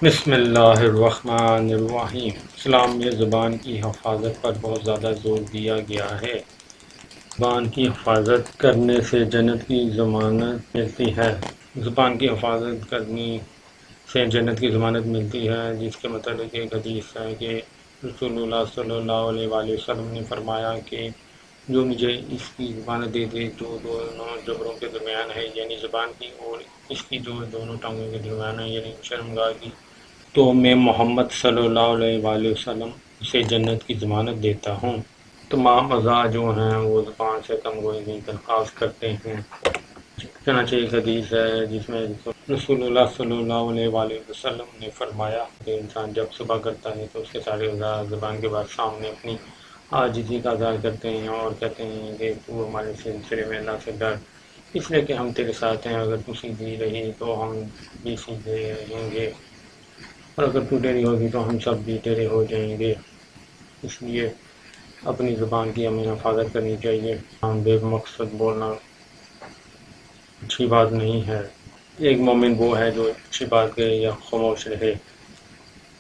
بسم اللہ الرحمن الرحیم۔ اسلام میں زبان کی حفاظت پر بہت زیادہ زور دیا گیا ہے۔ زبان کی حفاظت کرنے سے جنت کی ضمانت ملتی ہے۔ زبان کی حفاظت کرنے سے جنت کی ضمانت ملتی ہے، جس کے متعلق ایک حدیث ہے کہ رسول اللہ صلی اللہ علیہ وآلہ وسلم نے فرمایا کہ جو مجھے اس کی ضمانت دے دے جو دونوں جبروں کے درمیان ہے، یعنی زبان کی، اور اس کی جو دونوں ٹانگوں کے درمیان ہے، یعنی شرمگاہ کی، تو میں محمد صلی اللہ علیہ وآلہ وسلم اسے جنت کی ضمانت دیتا ہوں۔ تمام اعضاء جو ہیں وہ زبان سے کم گوئی کی درخواست کرتے ہیں۔ چنانچہ ایک حدیث ہے جس میں رسول اللہ صلی اللہ علیہ وآلہ وسلم نے فرمایا کہ انسان جب صبح کرتا ہے تو اس کے سارے اعضاء زبان کے بعد سامنے اپنی عاجزی کا اظہار کرتے ہیں اور کہتے ہیں کہ تو ہمارے سلسلے میں اللہ سے ڈر، اس لیے کہ ہم تیرے ساتھ ہیں، اگر تو سیدھی رہی تو ہم بھی سیدھے رہیں گے، اور اگر تو ٹیڑھی ہوگی تو ہم سب بھی ٹیڑھے ہو جائیں گے۔ اس لیے اپنی زبان کی ہمیں حفاظت کرنی چاہیے۔ ہم بے مقصد بولنا اچھی بات نہیں ہے۔ ایک مومن وہ ہے جو اچھی بات کہے یا خاموش رہے۔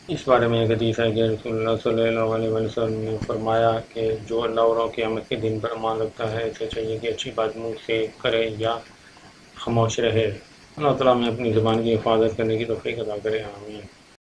اس بارے میں ایک حدیث ہے کہ رسول اللہ صلی اللہ علیہ وسلم نے فرمایا کہ جو اللہ اور قیامت کے دن پر ایمان رکھتا ہے اسے چاہیے کہ اچھی بات منہ سے کرے یا خاموش رہے۔ اللہ تعالیٰ میں اپنی زبان کی حفاظت کرنے کی توفیق عطا کرے، آمین۔